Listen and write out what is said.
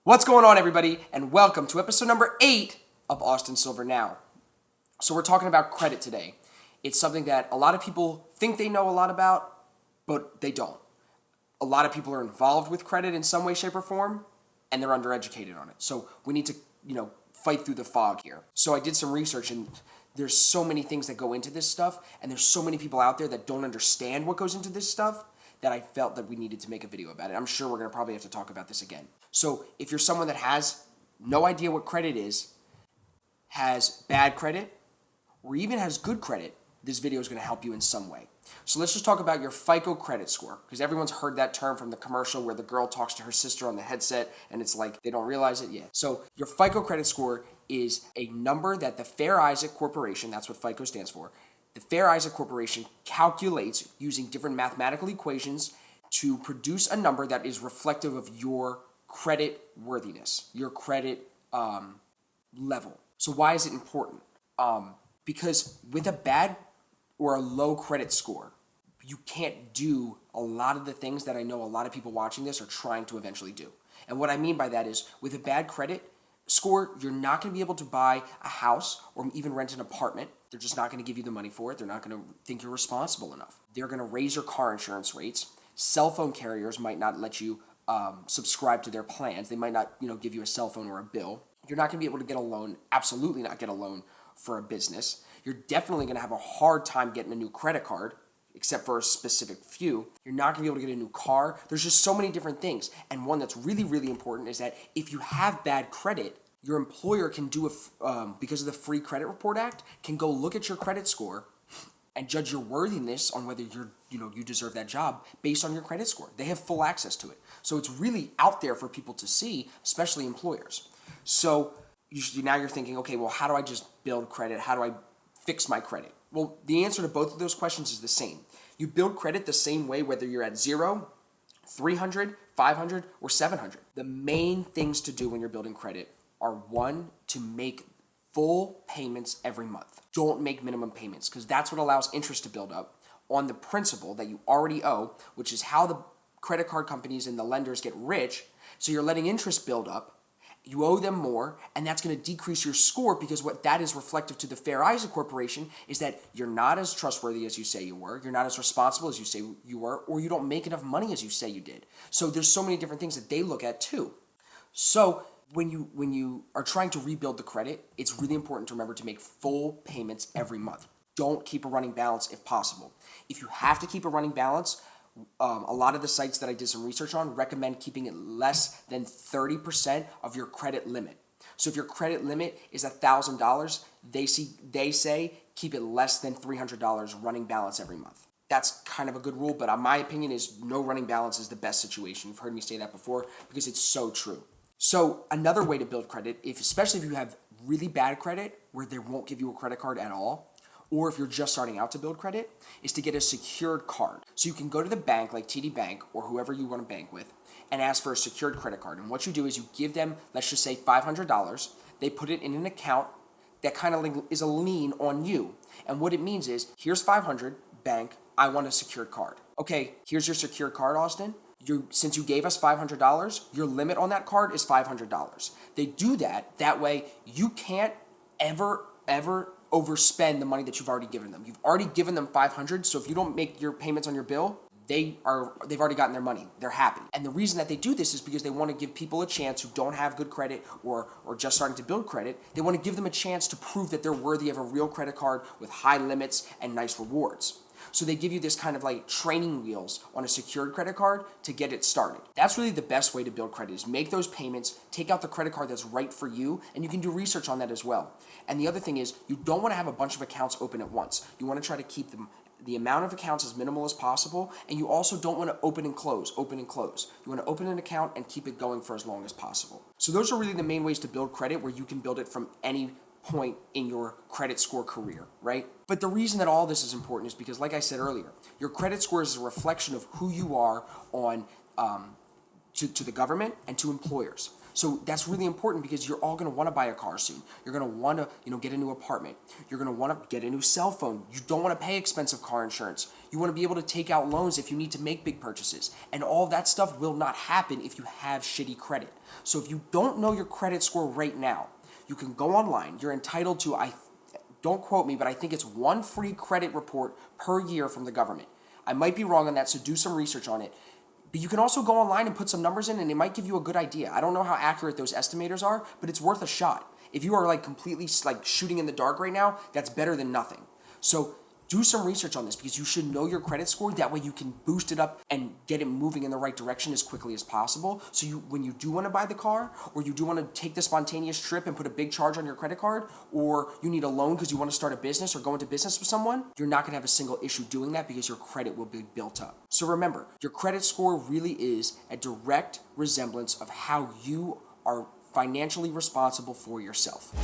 What's going on, everybody, and welcome to episode number 8 of Austin Silver Now. So we're talking about credit today. It's something that a lot of people think they know a lot about, but they don't. A lot of people are involved with credit in some way, shape, or form, and they're undereducated on it. So we need to, fight through the fog here. So I did some research, and there's so many things that go into this stuff, and there's so many people out there that don't understand what goes into this stuff that I felt that we needed to make a video about it. I'm sure we're going to probably have to talk about this again. So if you're someone that has no idea what credit is, has bad credit, or even has good credit, this video is going to help you in some way. So let's just talk about your FICO credit score, because everyone's heard that term from the commercial where the girl talks to her sister on the headset and it's like they don't realize it yet. So your FICO credit score is a number that the Fair Isaac Corporation, that's what FICO stands for, the Fair Isaac Corporation calculates using different mathematical equations to produce a number that is reflective of your credit worthiness, your credit level. So why is it important? Because with a bad or a low credit score, you can't do a lot of the things that I know a lot of people watching this are trying to eventually do. And what I mean by that is with a bad credit score, you're not going to be able to buy a house or even rent an apartment. They're just not going to give you the money for it. They're not going to think you're responsible enough. They're going to raise your car insurance rates. Cell phone carriers might not let you subscribe to their plans. They might not, give you a cell phone or a bill. You're not going to be able to get a loan, absolutely not get a loan for a business. You're definitely going to have a hard time getting a new credit card, except for a specific few. You're not going to be able to get a new car. There's just so many different things. And one that's really, really important is that if you have bad credit, your employer can do because of the Free Credit Report Act, can go look at your credit score and judge your worthiness on whether you deserve that job based on your credit score. They have full access to it. So it's really out there for people to see, especially employers. So now you're thinking, okay, well, how do I just build credit? How do I fix my credit? Well, the answer to both of those questions is the same. You build credit the same way whether you're at 0, 300, 500, or 700. The main things to do when you're building credit are, 1, to make full payments every month. Don't make minimum payments, because that's what allows interest to build up on the principal that you already owe, which is how the credit card companies and the lenders get rich. So you're letting interest build up. You owe them more, and that's going to decrease your score, because what that is reflective to the Fair Isaac Corporation is that you're not as trustworthy as you say you were, you're not as responsible as you say you were, or you don't make enough money as you say you did. So there's so many different things that they look at too. So when you are trying to rebuild the credit, it's really important to remember to make full payments every month. Don't keep a running balance if possible. If you have to keep a running balance, a lot of the sites that I did some research on recommend keeping it less than 30% of your credit limit. So if your credit limit is $1,000, they say keep it less than $300 running balance every month. That's kind of a good rule, but my opinion is no running balance is the best situation. You've heard me say that before because it's so true. So another way to build credit, especially if you have really bad credit where they won't give you a credit card at all, or if you're just starting out to build credit, is to get a secured card. So you can go to the bank like TD Bank or whoever you want to bank with and ask for a secured credit card. And what you do is you give them, let's just say $500. They put it in an account that kind of is a lien on you. And what it means is, here's $500, bank, I want a secured card. Okay, here's your secured card, Austin. Since you gave us $500, your limit on that card is $500. They do that way you can't ever overspend the money that you've already given them. You've already given them $500, so if you don't make your payments on your bill, they've already gotten their money. They're happy. And the reason that they do this is because they want to give people a chance who don't have good credit or just starting to build credit. They want to give them a chance to prove that they're worthy of a real credit card with high limits and nice rewards. So they give you this kind of like training wheels on a secured credit card to get it started. That's really the best way to build credit, is make those payments, take out the credit card that's right for you, and you can do research on that as well. And the other thing is, you don't want to have a bunch of accounts open at once. You want to try to keep the amount of accounts as minimal as possible, and you also don't want to open and close. You want to open an account and keep it going for as long as possible. So those are really the main ways to build credit, where you can build it from any point in your credit score career, right? But the reason that all this is important is because, like I said earlier, your credit score is a reflection of who you are on to the government and to employers. So that's really important because you're all going to want to buy a car soon. You're going to want to, get a new apartment. You're going to want to get a new cell phone. You don't want to pay expensive car insurance. You want to be able to take out loans if you need to make big purchases. And all that stuff will not happen if you have shitty credit. So if you don't know your credit score right now, you can go online. You're entitled to, don't quote me, but I think it's one free credit report per year from the government. I might be wrong on that, so do some research on it. But you can also go online and put some numbers in and it might give you a good idea. I don't know how accurate those estimators are, but it's worth a shot. If you are completely shooting in the dark right now, that's better than nothing. So do some research on this because you should know your credit score. That way you can boost it up and get it moving in the right direction as quickly as possible. So when you do want to buy the car, or you do want to take the spontaneous trip and put a big charge on your credit card, or you need a loan because you want to start a business or go into business with someone, you're not going to have a single issue doing that because your credit will be built up. So remember, your credit score really is a direct resemblance of how you are financially responsible for yourself.